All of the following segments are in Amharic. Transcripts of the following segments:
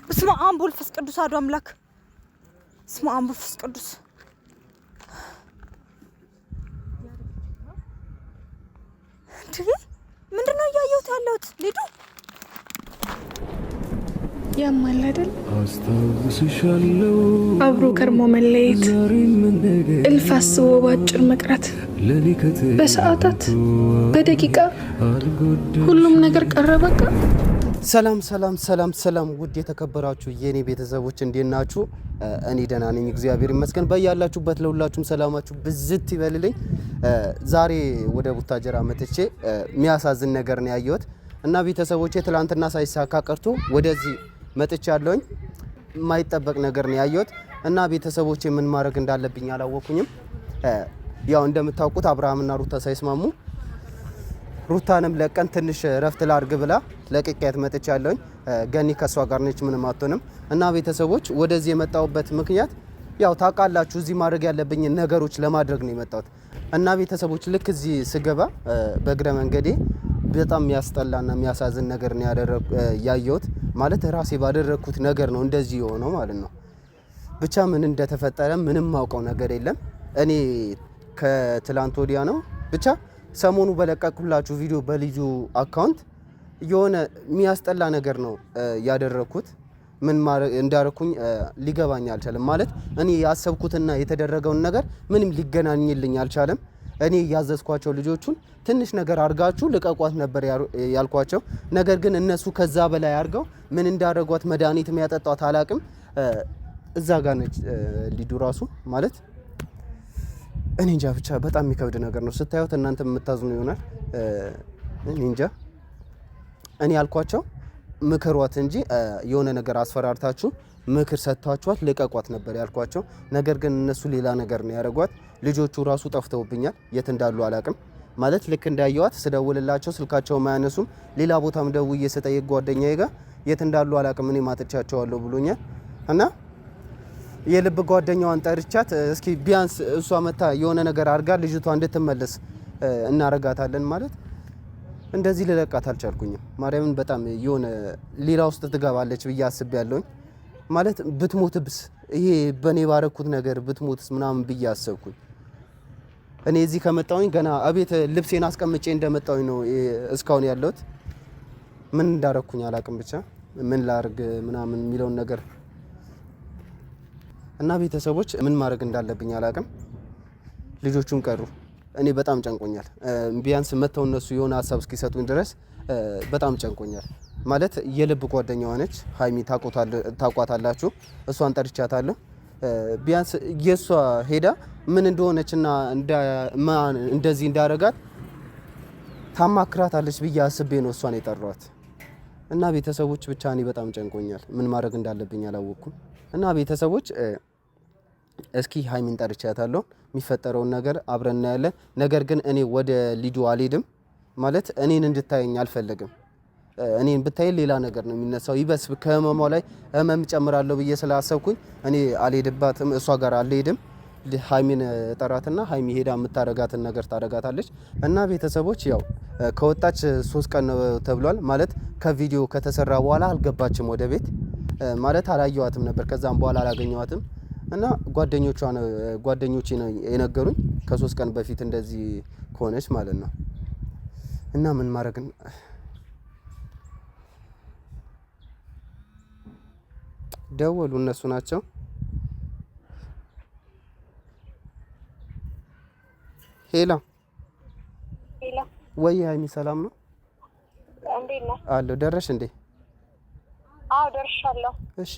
بسم الله أنبول فس قدوس هذا أملاك بسم الله أنبول فس قدوس تبي من رنا يايوت هالوت ليدو يا مالدل أبرو كرمو مليت الفاس وباجر مقرات بساعات بدقيقة ሁሉም ነገር ቀረበቃ ሰላም ውድ የተከበራችሁ የኔ ቤተሰቦች እንዴት ናችሁ? እኔ ደህና ነኝ እግዚአብሔር ይመስገን። በያላችሁበት ለሁላችሁም ሰላማችሁ ብዝት ይበልልኝ። ዛሬ ወደ ቡታጀራ መጥቼ የሚያሳዝን ነገር ነው ያየሁት እና ቤተሰቦቼ ትላንትና ሳይሳካ ቀርቶ ወደዚህ መጥቻለሁኝ። የማይጠበቅ ነገር ነው ያየሁት እና ቤተሰቦቼ ምን ማድረግ እንዳለብኝ አላወኩኝም። ያው እንደምታውቁት አብርሃምና ሩታ ሳይስማሙ ሩታንም ለቀን ትንሽ ረፍት ላድርግ ብላ ለቅቄያት መጥቻለሁኝ። ገኒ ከሷ ጋር ነች ምንም አትሆንም እና ቤተሰቦች ወደዚህ የመጣሁበት ምክንያት ያው ታውቃላችሁ እዚህ ማድረግ ያለብኝ ነገሮች ለማድረግ ነው የመጣሁት እና ቤተሰቦች ልክ እዚህ ስገባ በእግረ መንገዴ በጣም የሚያስጠላና የሚያሳዝን ነገር ነው ያየሁት። ማለት ራሴ ባደረኩት ነገር ነው እንደዚህ የሆነው ማለት ነው። ብቻ ምን እንደተፈጠረ ምንም ማውቀው ነገር የለም። እኔ ከትላንት ወዲያ ነው ብቻ ሰሞኑ በለቀቅኩላችሁ ቪዲዮ በልዩ አካውንት የሆነ የሚያስጠላ ነገር ነው ያደረኩት። ምን እንዳረኩኝ ሊገባኝ አልቻለም። ማለት እኔ ያሰብኩትና የተደረገውን ነገር ምንም ሊገናኝልኝ አልቻለም። እኔ ያዘዝኳቸው ልጆቹን ትንሽ ነገር አርጋችሁ ልቀቋት ነበር ያልኳቸው። ነገር ግን እነሱ ከዛ በላይ አርገው ምን እንዳረጓት መድኃኒት የሚያጠጣት አላቅም። እዛ ጋር ነች ሊዱ ራሱ ማለት እኔ እንጃ ብቻ በጣም የሚከብድ ነገር ነው። ስታዩት እናንተ የምታዝኑ ይሆናል። እኔ እንጃ እኔ ያልኳቸው ምክሯት እንጂ የሆነ ነገር አስፈራርታችሁ ምክር ሰጥታችኋት ልቀቋት ነበር ያልኳቸው። ነገር ግን እነሱ ሌላ ነገር ነው ያደረጓት። ልጆቹ ራሱ ጠፍተውብኛል፣ የት እንዳሉ አላቅም። ማለት ልክ እንዳየዋት ስደውልላቸው ስልካቸው ማያነሱም። ሌላ ቦታም ደውዬ ስጠይቅ ጓደኛዬ ጋር የት እንዳሉ አላቅም እኔ ማጥቻቸዋለሁ ብሎኛል። እና የልብ ጓደኛዋን ጠርቻት እስኪ ቢያንስ እሷ መታ የሆነ ነገር አድርጋ ልጅቷ እንድትመለስ እናረጋታለን ማለት እንደዚህ ልለቃት አልቻልኩኝም። ማርያምን በጣም የሆነ ሌላ ውስጥ ትገባለች ብዬ አስቤያለሁኝ። ማለት ብትሞትብስ ይሄ በኔ ባረኩት ነገር ብትሞትስ ምናምን ብዬ አሰብኩኝ። እኔ እዚህ ከመጣሁኝ ገና አቤት ልብሴን አስቀምጬ እንደመጣሁኝ ነው እስካሁን ያለሁት። ምን እንዳረኩኝ አላቅም። ብቻ ምን ላርግ ምናምን የሚለውን ነገር እና ቤተሰቦች ምን ማድረግ እንዳለብኝ አላቅም። ልጆቹም ቀሩ። እኔ በጣም ጨንቆኛል። ቢያንስ መተው እነሱ የሆነ ሀሳብ እስኪሰጡኝ ድረስ በጣም ጨንቆኛል። ማለት የልብ ጓደኛዋ ነች ሀይሚ ታቋታላችሁ። እሷን ጠርቻታለሁ። ቢያንስ የሷ ሄዳ ምን እንደሆነችና እንደዚህ እንዳረጋት ታማክራታለች ብዬ አስቤ ነው እሷን የጠራኋት። እና ቤተሰቦች ብቻ እኔ በጣም ጨንቆኛል። ምን ማድረግ እንዳለብኝ አላወቅኩም። እና ቤተሰቦች እስኪ ሀይሚን ጠርቻታለሁ። የሚፈጠረውን ነገር አብረን እናያለን። ነገር ግን እኔ ወደ ሊዱ አልሄድም። ማለት እኔን እንድታየኝ አልፈለግም። እኔን ብታይ ሌላ ነገር ነው የሚነሳው። ይበስ ከህመሟ ላይ ህመም ጨምራለሁ ብዬ ስላሰብኩኝ እኔ አልሄድባትም። እሷ ጋር አልሄድም። ሀይሚን ጠራትና ሀይሚ ሄዳ የምታረጋትን ነገር ታረጋታለች። እና ቤተሰቦች ያው ከወጣች 3 ቀን ተብሏል። ማለት ከቪዲዮ ከተሰራ በኋላ አልገባችም ወደ ቤት ማለት አላየዋትም ነበር። ከዛም በኋላ አላገኘዋትም እና ጓደኞቼ ነው የነገሩኝ ከ3 ቀን በፊት እንደዚህ ከሆነች ማለት ነው። እና ምን ማድረግ ደወሉ እነሱ ናቸው። ሄላ ወይ ሀይሚ ሰላም ነው? እንዴት ነህ? አለሁ። ደረሽ እንዴ? አዎ ደርሻለሁ። እሺ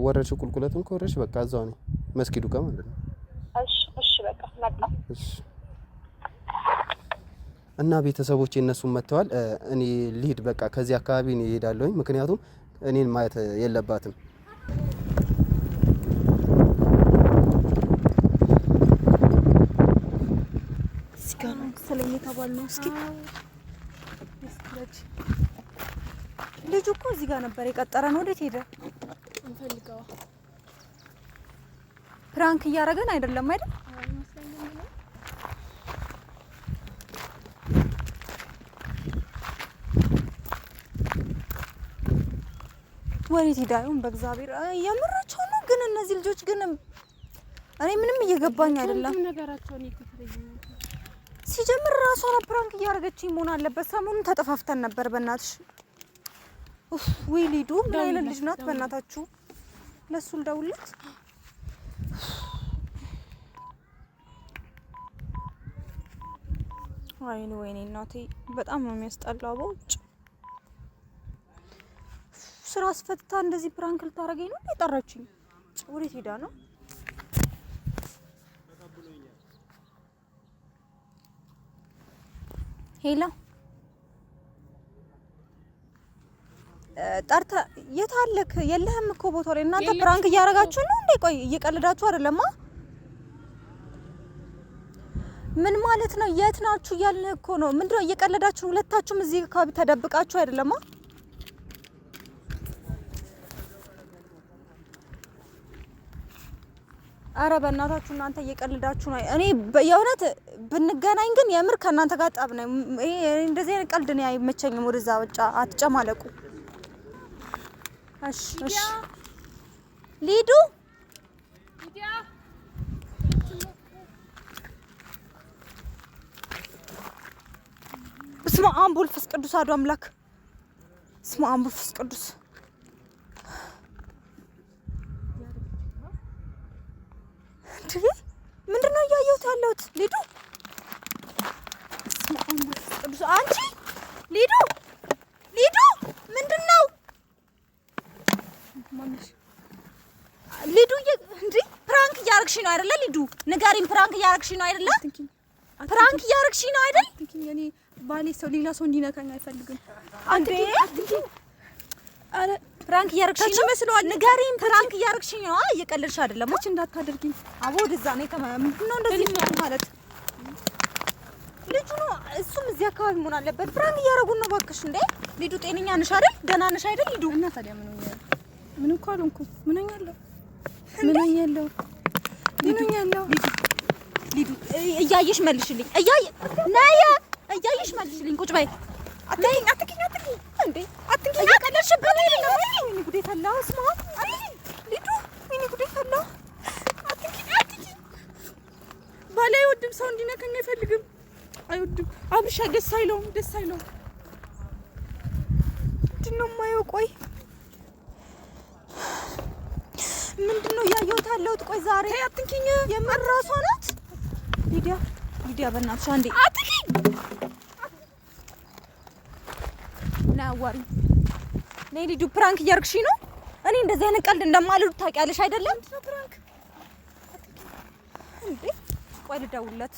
ወረድሽ? ቁልቁለቱን ከወረድሽ በቃ እዛው ነኝ መስጊዱ ጋር ማለት ነው። እሺ በቃ መጣ። እሺ እና ቤተሰቦቼ እነሱም መጥተዋል። እኔ ልሂድ በቃ ከዚህ አካባቢ እኔ እሄዳለሁኝ። ምክንያቱም እኔን ማየት የለባትም። ሰለኝ ተባልነው እስኪ ልጁ እኮ እዚህ ጋር ነበር የቀጠረን። ወዴት ሄደ? እንፈልገው። ፕራንክ እያደረገን አይደለም አይደል? ወሬት ሄዳዩን በእግዚአብሔር የምራቸው ነው። ግን እነዚህ ልጆች ግን እኔ ምንም እየገባኝ አይደለም ነገራቸው። እኔ ከተረየኝ ሲጀምር ራሷን ፕራንክ እያደረገችኝ መሆን አለበት። ሰሞኑን ተጠፋፍተን ነበር በእናትሽ። ወይ ሊዱ ምን አይነት ልጅ ናት በእናታችሁ? ለሱ ልደውልለት። ወይኔ እናቴ በጣም ነው የሚያስጠላው። በውጭ ስራ አስፈትታ እንደዚህ ፕራንክ ልታረገኝ ነው የጠራችኝ? ወዴት ሄዳ ነው? ሄላ ጠርታ የት አለክ? የለህም እኮ ቦታው ላይ። እናንተ ፕራንክ እያረጋችሁ ነው እንዴ? ቆይ እየቀለዳችሁ አይደለማ? ምን ማለት ነው? የት ናችሁ እያልን እኮ ነው። ምንድነው እየቀለዳችሁ? ሁለታችሁም እዚህ አካባቢ ተደብቃችሁ አይደለማ? አረ በእናታችሁ እናንተ እየቀለዳችሁ ነው። እኔ የእውነት ብንገናኝ ግን የምር ከእናንተ ጋር ጠብ ነው። ይሄ እንደዚህ አይነት ቀልድ ነው አይመቸኝም። ወደዛ ወጫ አትጨማለቁ። እሺ እሺ ሊዱ በስመ አብ ወወልድ ወመንፈስ ቅዱስ አሐዱ አምላክ። በስመ አብ ወወልድ ወመንፈስ ቅዱስ ምንድነው እያየሁት ያለሁት? ሊዱ በስመ አብ ወወልድ ወመንፈስ ቅዱስ። አንቺ ሊዱ ምንድነው? ሊዱ እንዴ ፕራንክ እያረግሽ ነው አይደለ? ሊዱ ንገሪኝ፣ ፕራንክ እያረግሽ ነው አይደለ? ፕራንክ እያረግሽ ነው አይደል? እኔ ባሌ ሰው ሌላ ሰው እንዲነካኝ አይፈልግም። አንዴ አረ ፕራንክ እያረግሽ ነው መስሏል። ንገሪኝ፣ ፕራንክ እያረግሽ ነው? እየቀለድሽ አይደለም? እቺ እንዳታደርጊኝ። አቦ ወደዛ ነው ምንድነው እንደዚህ ማለት? ልጁ ነው እሱም እዚህ አካባቢ መሆን አለበት። ፕራንክ እያረጉን ነው እባክሽ። እንዴ ሊዱ ጤነኛ ነሽ አይደል? ደህና ነሽ አይደል ሊዱ? እና ታዲያ ምን ሆኛለሁ? ምን እኮ አልሆንኩም። ምን ሆኛለሁ? ምን ሆኛለሁ? ሊዱ እያየሽ መልሽልኝ። እያየሽ መልሽልኝ። ቁጭ በይ። አትንኪኝ እንዴ አትንኪኝ። እየቀለድሽብኝ ነው። ወይኔ ጉዴ ፈላ። ስማ ሊዱ፣ ወይኔ ጉዴ ፈላ። አትንኪኝ። ባሌ አይወድም፣ ሰው እንዲነካኝ አይፈልግም። አይወድም። አብርሻ ደስ አይለውም። ምንድነው የማየው? ቆይ ምንድነው እያየሁት ያለሁት? ቆይ ዛሬ አትንኪኝ። የምር እራሷ ናት ሊዲያ በእናትሽ አንዴ አትንኪኝ። ና አዋሪ ነይ ሊዱ። ፕራንክ እያደረግሽ ነው። እኔ እንደዚህ አይነት ቀልድ እንደማልሉት ታውቂያለሽ አይደለም? ፕራንክ እንዴ ቆይ ልደውልለት።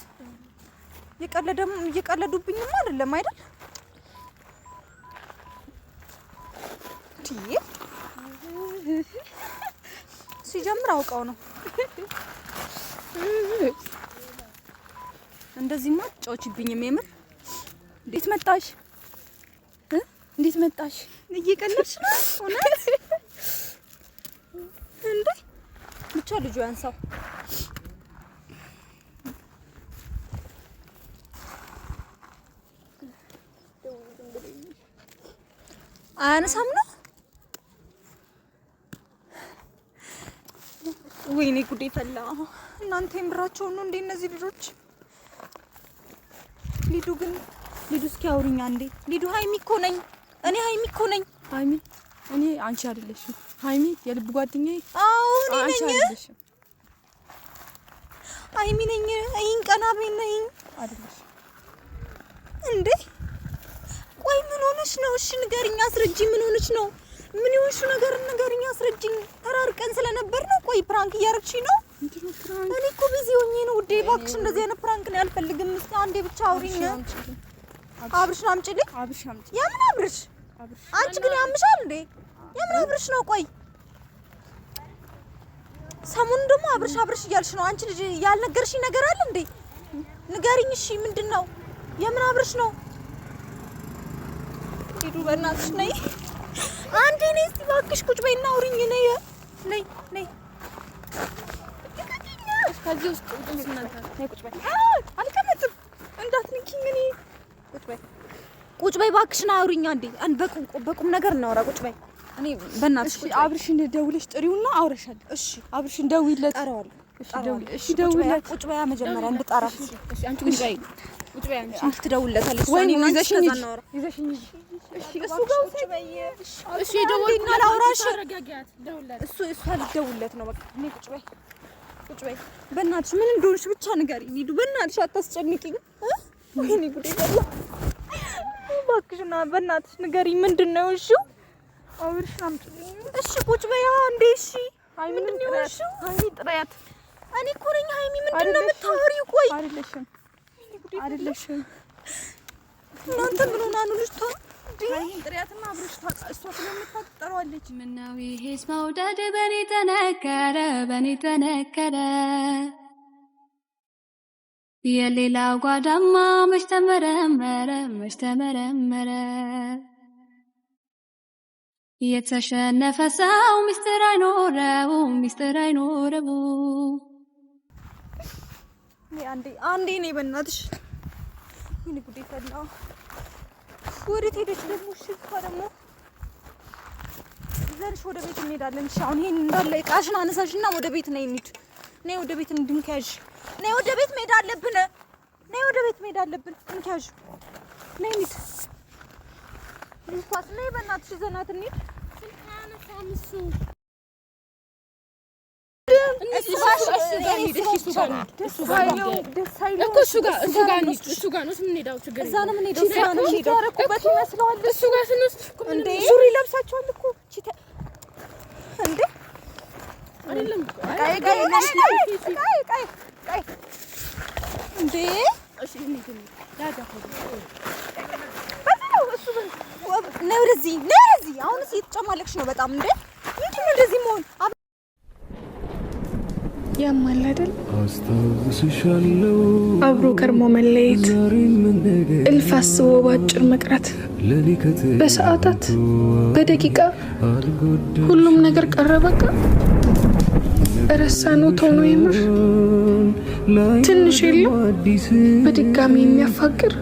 እየቀለዱብኝማ አይደለም አይደል? ሲጀምር አውቀው ነው። እንደዚህማ ጫውችብኝም የምር። እንዴት መጣሽ? እየቀለድሽ ነው እውነት? እንዴ ብቻ ልጁ ያንሳው። አያነሳም ነው። ወይኔ ጉዴ ፈላ። እናንተ የምራቸው ነው እንዴ እነዚህ ልጆች? ሊዱ እስኪ አውሪኛ እንዴ ሊዱ። ሀይሚ እኮ ነኝ እኔ። ሀይሚ እኔ አንቺ አይደለሽም። ሀይሚ የልብ ጓደኛዬ። አዎ እኔ አንቺ ነኝ። አይደለሽም። ሀይሚ ነኝ። አይን ቀናቤ ነኝ አይደለሽም እንዴ? ቆይ ምን ሆነሽ ነው? እሺ ንገሪኝ፣ አስረጂኝ። ምን ሆነሽ ነው? ምን ይሆንሽ ነገር ንገሪኝ፣ አስረጂኝ። ተራርቀን ስለነበር ነው። ቆይ ፕራንክ እያረግሽ ነው? እኔ እኮ ቢዚ ሆኜ ነው ውዴ። እባክሽ እንደዚህ አይነት ፕራንክ ነው አልፈልግም። እስኪ አንዴ ብቻ አውሪኝ። አብርሽን አምጪልኝ። የምን አብርሽ? አንቺ ግን ያምሻል እንዴ? የምን አብርሽ ነው? ቆይ ሰሞኑን ደግሞ አብርሽ እያልሽ ነው። አንቺ ልጅ ያልነገርሽኝ ነገር አለ እንዴ? ንገሪኝ እሺ። ምንድነው? የምን አብርሽ ነው? ሂዱ በእናትሽ ነይ አንዴ ነይ እስቲ እባክሽ ቁጭ በይና አውሪኝ። ነይ ከዚህ ውስጥ ነይ ቁጭ በይ። አልቀመጥም እንዳትንኪኝ። እኔ ቁጭ በይ እባክሽን አውሪኝ አንዴ። በቁም ነገር እናውራ። ቁጭ በይ እኔ በእናትሽ አብርሽን ደውለሽ ጥሪውና አውረሻለሁ። እሺ አብርሽን ደውይለት። ጠራዋለሁ። እሺ ደውይለት። ቁጭ በያ መጀመሪያ እንድጠራ። እሺ አንቺ ቁጭ በይ። ቁጭ በይ አንቺ። ትደውልለታለሽ። ወይ ይዘሽኝ ይዘሽኝ። እሺ እሱ ጋር ቁጭ በይ። እሺ ደውልና ላውራሽ። እሷ ልትደውልለት ነው። በቃ እኔ ቁጭ በይ። ቁጭ በይ። በእናትሽ ምን እንደሆንሽ ብቻ ንገሪኝ። ሂዱ በእናትሽ አታስጨንቂኝ። ወይኔ ጉዴ ፈላ። እባክሽና በእናትሽ ንገሪኝ። ምንድነው? እሺ አብርሽን አምጪልኝ። እሺ ቁጭ በይ። እንዴ እሺ ሃይሚን ጥሪያት። ሃይሚ ጥሪያት። እኔ እኮ ነኝ ሃይሚ። ምንድነው የምታወሪው? ቆይ አይደለሽም። እናንተ ምን ሆና ነው ልጅቷ? ሃይሚን ጥሪያትና አብርሽ እሷ ስለምታውቅ ትጠራዋለች። ምነው ይሄስ መውደድ በኔ ተነከረ የሌላው ጓዳማ መች ተመረመረ የተሸነፈ ሰው ሚስጥር አይኖረው አንዴ ነኝ በእናትሽ። ምን ጉዴ ፈላ። ወዴት ሄደች ደግሞ? እሺ እሷ ደግሞ ዘርሽ ወደ ቤት እንሄዳለን። እሺ አሁን ይሄን እንዳለ ዕቃሽን አነሳሽና ወደ ቤት ነይ እንሂድ። ነይ ወደ ቤት እንድንከያዥ። ነይ ወደ ቤት መሄድ አለብን። እንከያዥ። ነይ እንሂድ። ልጅቷስ ነይ በእናትሽ ይዘናት እንሂድ። ነይ ወደዚህ። አሁንስ እየተጨማለቅሽ ነው በጣም። እንዴ ምንድን ነው እንደዚህ መሆን? ያማል አይደል? አብሮ ከርሞ መለየት፣ እልፍ አስቦ ባጭር መቅረት፣ በሰዓታት በደቂቃ ሁሉም ነገር ቀረ በቃ። ረሳነው ቶሎ የምር ትንሽ የለም በድጋሚ የሚያፋቅር